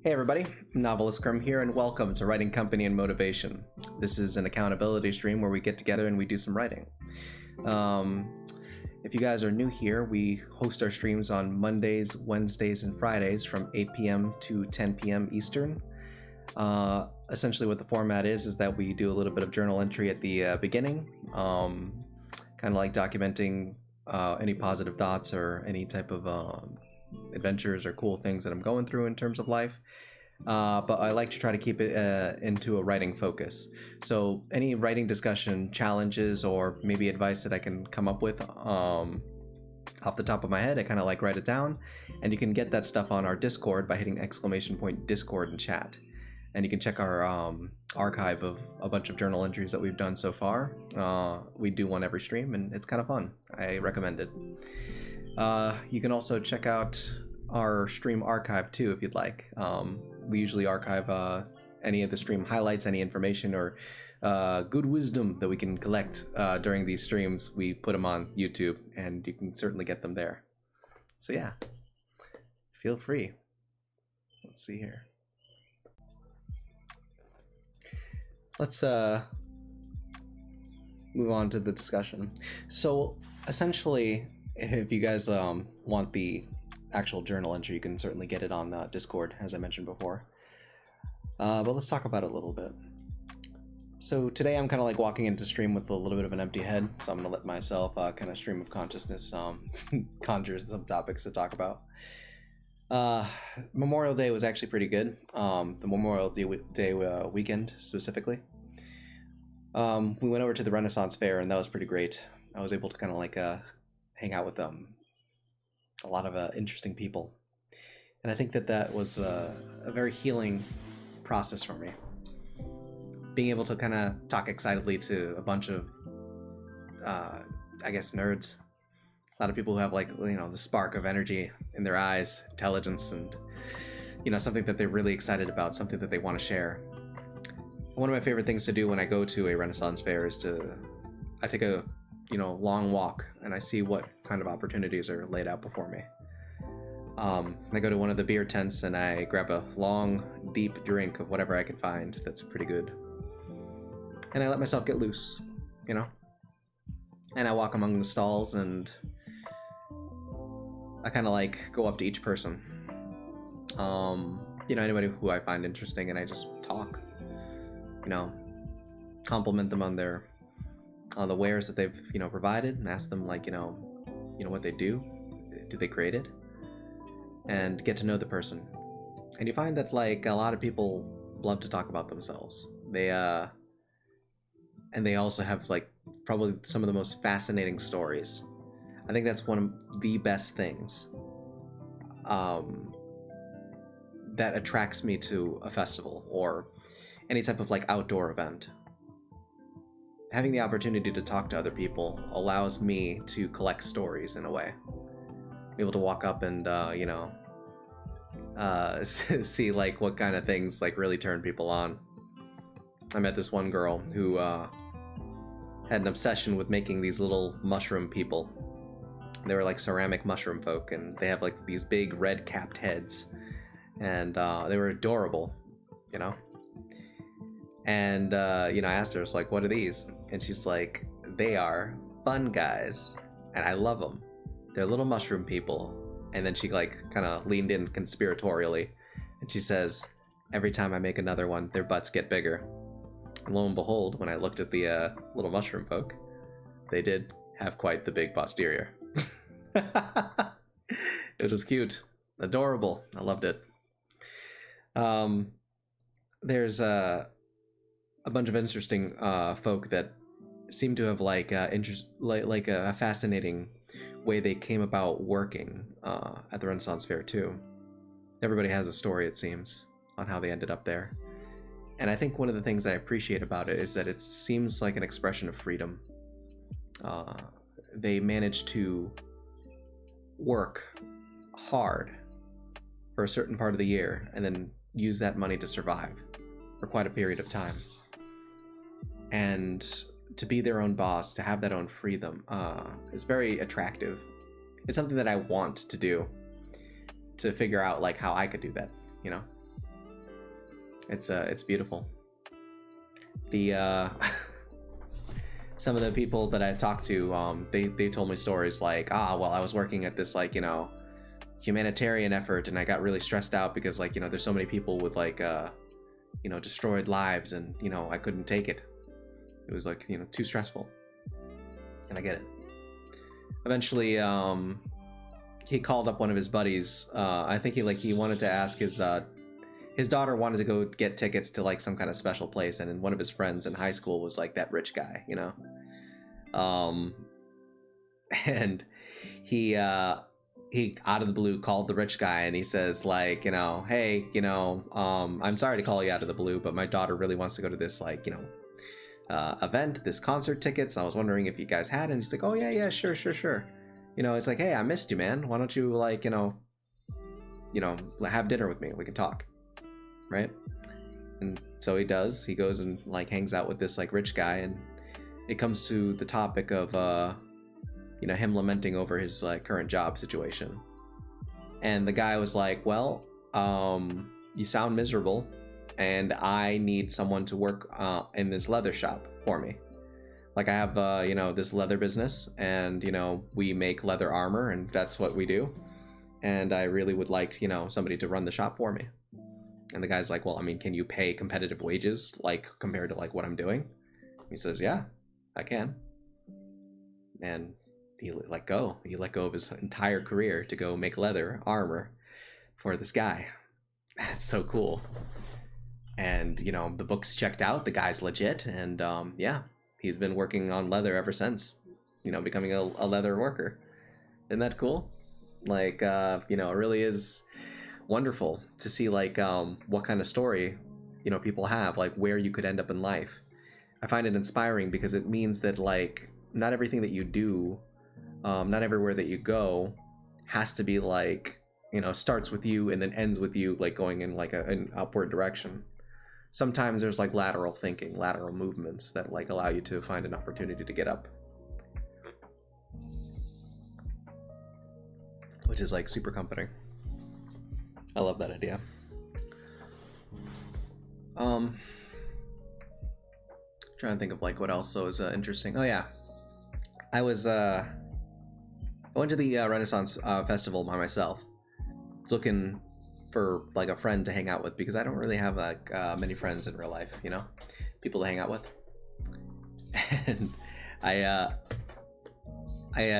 Hey everybody, NovelistCrim here, and welcome to Writing Company and Motivation. This is an accountability stream where we get together and we do some writing. If you guys are new here, we host our streams on Mondays, Wednesdays, and Fridays from 8 p.m. to 10 p.m. Eastern. Essentially what the format is that we do a little bit of journal entry at the beginning, kind of like documenting any positive thoughts or any type of adventures or cool things that I'm going through in terms of life. But I like to try to keep it into a writing focus. So any writing discussion, challenges, or maybe advice that I can come up with off the top of my head, I kind of like write it down. And you can get that stuff on our Discord by hitting !Discord in chat. And you can check our archive of a bunch of journal entries that we've done so far. We do one every stream, and it's kind of fun. I recommend it. You can also check out our stream archive too if you'd like. We usually archive any of the stream highlights, any information or good wisdom that we can collect during these streams. We put them on YouTube, and you can certainly get them there. So yeah, feel free. Let's see here. Let's move on to the discussion. So essentially, if you guys want the actual journal entry, you can certainly get it on Discord, as I mentioned before. But let's talk about it a little bit. So today I'm kind of like walking into stream with a little bit of an empty head, so I'm going to let myself kind of stream of consciousness conjure some topics to talk about. Memorial Day was actually pretty good. The Memorial Day weekend specifically. We went over to the Renaissance Fair, and that was pretty great. I was able to kind of like hang out with a lot of interesting people, and I think that was a very healing process for me. Being able to kind of talk excitedly to a bunch of, I guess, nerds. A lot of people who have like, you know, the spark of energy in their eyes, intelligence, and, you know, something that they're really excited about, something that they want to share. One of my favorite things to do when I go to a Renaissance fair is I take a, you know, long walk, and I see what kind of opportunities are laid out before me. I go to one of the beer tents and I grab a long, deep drink of whatever I can find that's pretty good. And I let myself get loose, you know? And I walk among the stalls, and I kind of like go up to each person. You know, anybody who I find interesting, and I just talk, you know, compliment them on their the wares that they've, you know, provided, and ask them, like, you know what they do. Did they create it? And get to know the person. And you find that like a lot of people love to talk about themselves. And they also have like probably some of the most fascinating stories. I think that's one of the best things that attracts me to a festival or any type of like outdoor event. Having the opportunity to talk to other people allows me to collect stories in a way. Be able to walk up and, you know, see like what kind of things like really turn people on. I met this one girl who had an obsession with making these little mushroom people. They were like ceramic mushroom folk, and they have like these big red capped heads, and they were adorable, you know. And you know, I asked her, I was like, what are these? And she's like, they are fun guys, and I love them. They're little mushroom people. And then she like kind of leaned in conspiratorially, and she says, every time I make another one, their butts get bigger. And lo and behold, when I looked at the little mushroom folk, they did have quite the big posterior. It was cute, adorable. I loved it. There's a bunch of interesting folk that seem to have like a fascinating way they came about working at the Renaissance Fair too. Everybody has a story, it seems, on how they ended up there. And I think one of the things that I appreciate about it is that it seems like an expression of freedom. They managed to work hard for a certain part of the year and then use that money to survive for quite a period of time. And to be their own boss, to have that own freedom, is very attractive. It's something that I want to do, to figure out like how I could do that, you know? It's beautiful. The some of the people that I talked to, they told me stories like, well, I was working at this like, humanitarian effort, and I got really stressed out because like, there's so many people with like destroyed lives, and I couldn't take it. It was like, too stressful. And I get it. Eventually, he called up one of his buddies. I think he wanted to ask his daughter wanted to go get tickets to like some kind of special place, and one of his friends in high school was like that rich guy, and he out of the blue called the rich guy, and he says like, hey, I'm sorry to call you out of the blue, but my daughter really wants to go to this like, event, this concert tickets. I was wondering if you guys had. And he's like, oh yeah, sure. It's like, hey, I missed you, man. Why don't you like, have dinner with me? We can talk, right? And so he does. He goes and like hangs out with this like rich guy, and it comes to the topic of him lamenting over his like current job situation. And the guy was like, well, you sound miserable, and I need someone to work in this leather shop for me. Like I have this leather business, and we make leather armor, and that's what we do, and I really would like somebody to run the shop for me. And the guy's like, well, I mean, can you pay competitive wages like compared to like what I'm doing? He says, yeah, I can. And he let go of his entire career to go make leather armor for this guy. That's so cool. And the book's checked out, the guy's legit, and he's been working on leather ever since, becoming a leather worker. Isn't that cool? Like it really is wonderful to see like what kind of story people have, like where you could end up in life. I find it inspiring because it means that like not everything that you do, not everywhere that you go has to be like starts with you and then ends with you like going in like an upward direction. Sometimes there's like lateral thinking, lateral movements that like allow you to find an opportunity to get up, which is like super comforting. I love that idea. Trying to think of like what else was interesting. Oh yeah, I went to the Renaissance festival by myself. I was looking for like a friend to hang out with because I don't really have like many friends in real life, people to hang out with. And I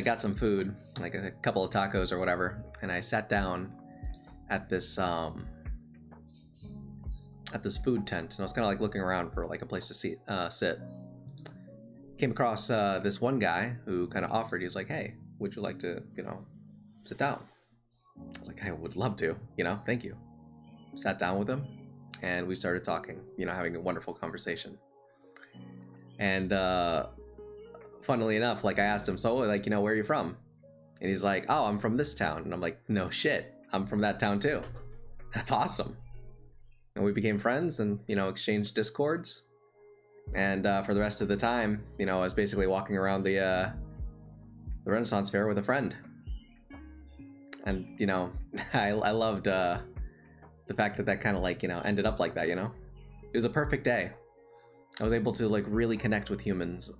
got some food, like a couple of tacos or whatever, and I sat down at this food tent, and I was kind of like looking around for like a place to sit. Came across this one guy who kind of offered. He was like, hey, would you like to sit down? I was like, I would love to, thank you. Sat down with him, and we started talking, having a wonderful conversation. And funnily enough, like I asked him, so like, where are you from? And he's like, oh, I'm from this town. And I'm like, no shit, I'm from that town too. That's awesome. And we became friends and, exchanged discords. And for the rest of the time, I was basically walking around the Renaissance Fair with a friend. And I loved the fact that kind of like ended up like that. It was a perfect day. I was able to like really connect with humans,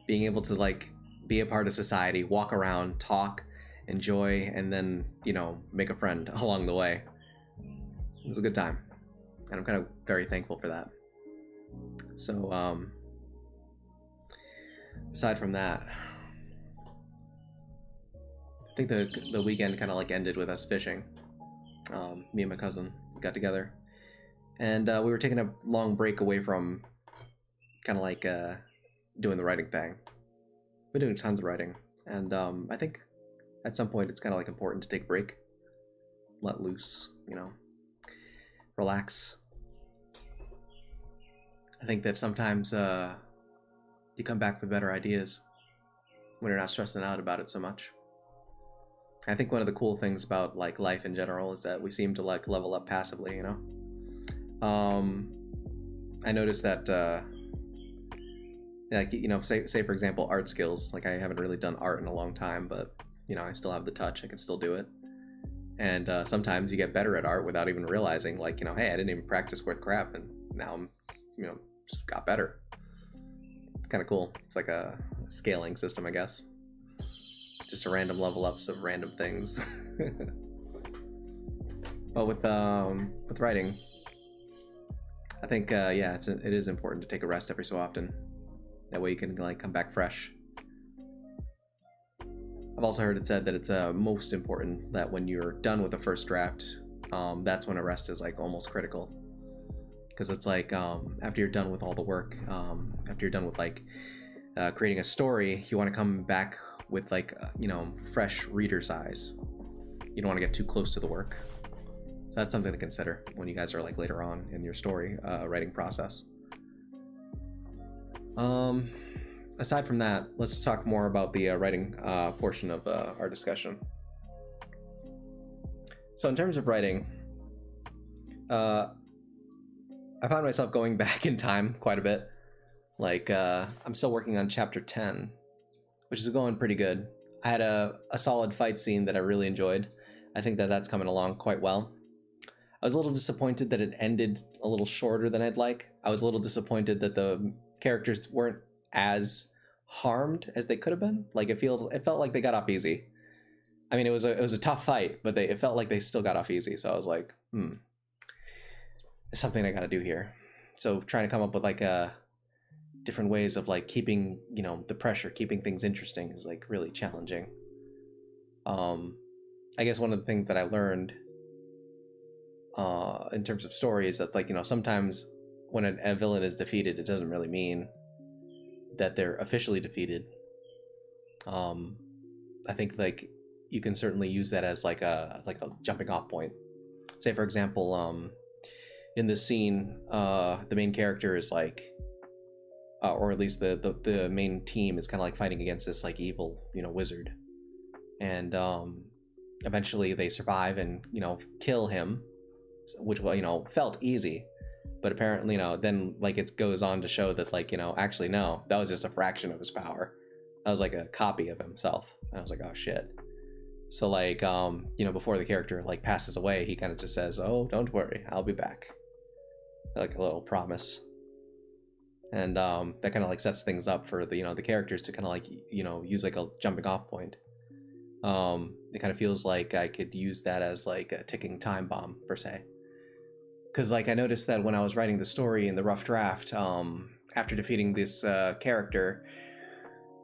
being able to like be a part of society, walk around, talk, enjoy, and then make a friend along the way. It was a good time, and I'm kind of very thankful for that. So aside from that, I think the weekend kind of like ended with us fishing. Me and my cousin got together, and we were taking a long break away from kind of like doing the writing thing. We're doing tons of writing, and I think at some point it's kind of like important to take a break, let loose, relax. I think that sometimes you come back with better ideas when you're not stressing out about it so much. I think one of the cool things about like life in general is that we seem to like level up passively, I noticed that like say for example art skills, like I haven't really done art in a long time, but I still have the touch, I can still do it. And sometimes you get better at art without even realizing, like, hey, I didn't even practice worth crap, and now I'm, just got better. It's kind of cool. It's like a scaling system, I guess. Just a random level ups of random things. But with writing, I think it is important to take a rest every so often. That way you can like come back fresh. I've also heard it said that it's most important that when you're done with the first draft, that's when a rest is like almost critical. Because it's like after you're done with all the work, after you're done with like creating a story, you want to come back with like fresh reader's eyes. You don't want to get too close to the work. So that's something to consider when you guys are like later on in your story writing process. Aside from that, let's talk more about the writing portion of our discussion. So in terms of writing, I found myself going back in time quite a bit. Like, I'm still working on chapter 10, which is going pretty good. I had a solid fight scene that I really enjoyed. I think that that's coming along quite well. I was a little disappointed that it ended a little shorter than I'd like. I was a little disappointed that the characters weren't as harmed as they could have been. Like it felt like they got off easy. I mean, it was a tough fight, but it felt like they still got off easy. So I was like, there's something I got to do here. So trying to come up with like different ways of like keeping the pressure, keeping things interesting is like really challenging. I guess one of the things that I learned in terms of stories, that's like sometimes when a villain is defeated, it doesn't really mean that they're officially defeated. I think like you can certainly use that as like a jumping off point. Say for example, in this scene, the main character is like, or at least the main team is kind of like fighting against this like evil wizard, and eventually they survive and kill him, which felt easy. But apparently, then like it goes on to show that like, actually no, that was just a fraction of his power. That was like a copy of himself. I was like, oh shit. So like, before the character like passes away, he kind of just says, oh, don't worry, I'll be back. Like a little promise. And that kind of like sets things up for the, the characters to kind of like, use like a jumping off point. It kind of feels like I could use that as like a ticking time bomb per se. Because like I noticed that when I was writing the story in the rough draft, after defeating this character,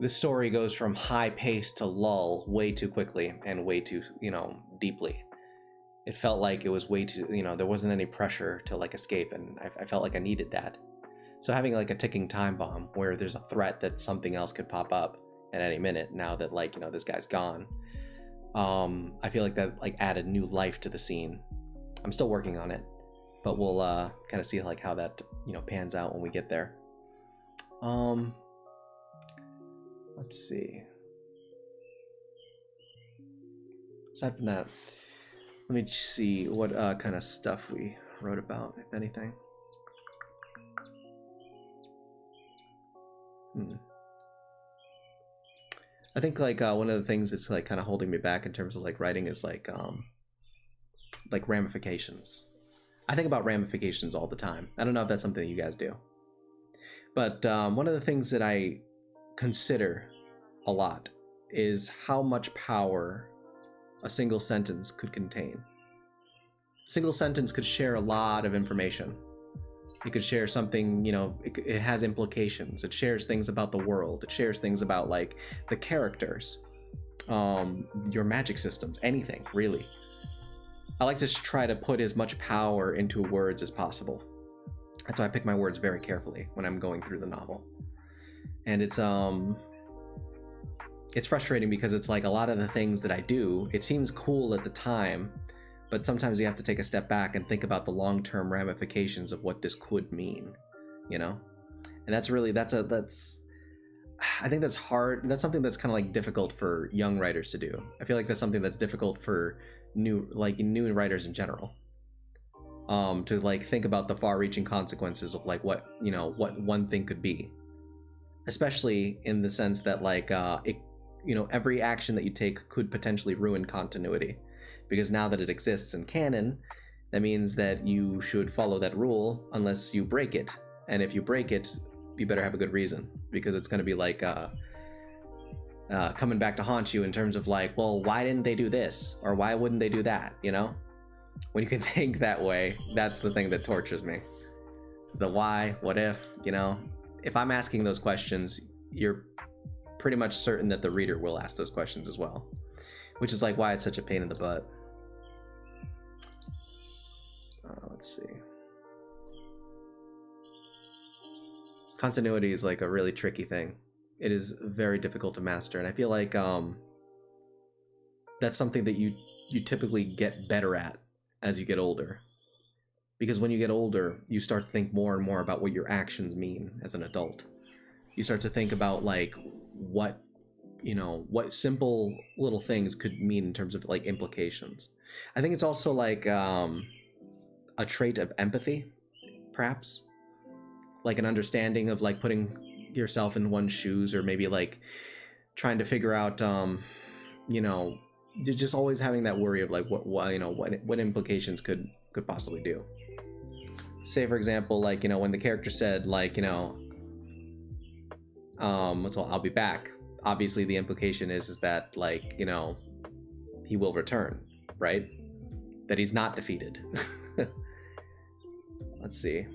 the story goes from high pace to lull way too quickly and way too deeply. It felt like it was way too there wasn't any pressure to like escape, and I felt like I needed that. So having like a ticking time bomb where there's a threat that something else could pop up at any minute now that like this guy's gone, I feel like that like added new life to the scene. I'm still working on it, but we'll kind of see like how that pans out when we get there. Let's see. Aside from that, let me see what kind of stuff we wrote about, if anything. I think like one of the things that's like kind of holding me back in terms of like writing is like ramifications. I think about ramifications all the time. I don't know if that's something that you guys do. But one of the things that I consider a lot is how much power a single sentence could contain. A single sentence could share a lot of information. It could share something, it has implications. It shares things about the world. It shares things about like the characters, your magic systems, anything really. I like to try to put as much power into words as possible. That's why I pick my words very carefully when I'm going through the novel. And it's frustrating because it's like a lot of the things that I do, it seems cool at the time, but sometimes you have to take a step back and think about the long-term ramifications of what this could mean, And that's I think that's hard. That's something that's kind of like difficult for young writers to do. I feel like that's something that's difficult for new writers in general. To like think about the far-reaching consequences of like what one thing could be, especially in the sense that like every action that you take could potentially ruin continuity. because now that it exists in canon, that means that you should follow that rule unless you break it. And if you break it, you better have a good reason, because it's going to be like coming back to haunt you in terms of like, well, why didn't they do this? Or why wouldn't they do that? You know? When you can think that way, that's the thing that tortures me. The why, what if, you know? If I'm asking those questions, you're pretty much certain that the reader will ask those questions as well. Which is like why it's such a pain in the butt. Let's see. Continuity is like a really tricky thing. It is very difficult to master, and I feel like that's something that you typically get better at as you get older. Because when you get older, you start to think more and more about what your actions mean as an adult. You start to think about like what, you know, what simple little things could mean in terms of like implications. I think it's also like a trait of empathy, perhaps. Like an understanding of like putting yourself in one's shoes, or maybe like trying to figure out, you know, just always having that worry of like what you know, what implications could possibly do. Say for example, like, you know, when the character said like, you know, so I'll be back. Obviously the implication is that like, you know, he will return, right? That he's not defeated. Let's see.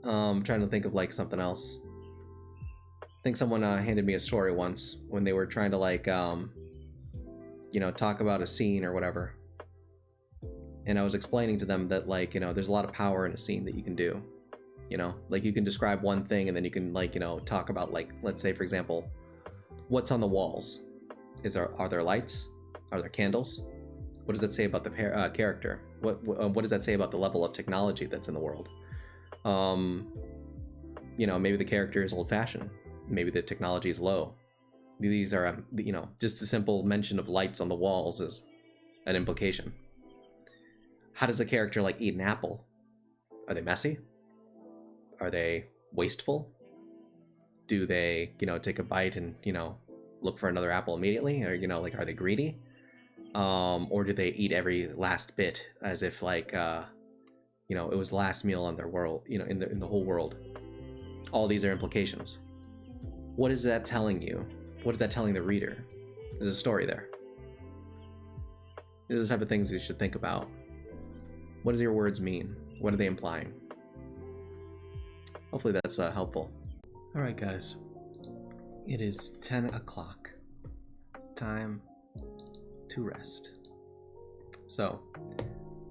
I'm trying to think of like something else. I think someone handed me a story once when they were trying to like, you know, talk about a scene or whatever. And I was explaining to them that like, you know, there's a lot of power in a scene that you can do. You know, like you can describe one thing and then you can like, you know, talk about like, let's say for example, what's on the walls? Are there lights? Are there candles? What does that say about the character? What does that say about the level of technology that's in the world? You know, maybe the character is old-fashioned. Maybe the technology is low. These are, you know, just a simple mention of lights on the walls is an implication. How does the character like eat an apple? Are they messy? Are they wasteful? Do they, you know, take a bite and, you know, look for another apple immediately? Or, you know, like, are they greedy? Or do they eat every last bit as if like, you know, it was the last meal on their world, you know, in the whole world? All these are implications. What is that telling you? What is that telling the reader? There's a story there. These are the type of things you should think about. What does your words mean? What are they implying? Hopefully that's helpful. All right, guys. It is 10 o'clock. Time to rest. So,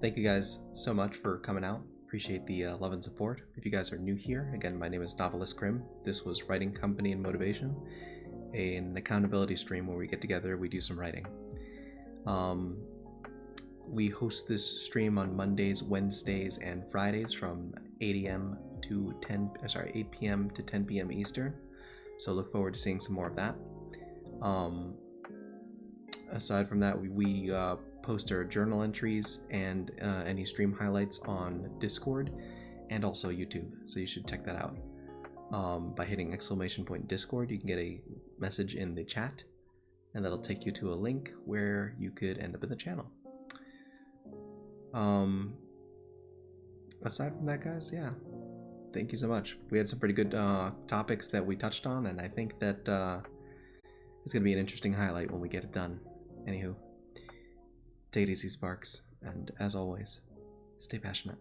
thank you guys so much for coming out. Appreciate the love and support. If you guys are new here, again, my name is NovelistCrim. This was Writing Company and Motivation, an accountability stream where we get together, we do some writing. We host this stream on Mondays, Wednesdays, and Fridays from 8 p.m. to 10 p.m. Eastern. So look forward to seeing some more of that. Aside from that, we post our journal entries and any stream highlights on Discord and also YouTube. So you should check that out. By hitting !Discord, you can get a message in the chat, and that'll take you to a link where you could end up in the channel. Aside from that, guys, yeah, thank you so much. We had some pretty good topics that we touched on, and I think that it's gonna be an interesting highlight when we get it done. Anywho, take it easy, Sparks, and as always, stay passionate.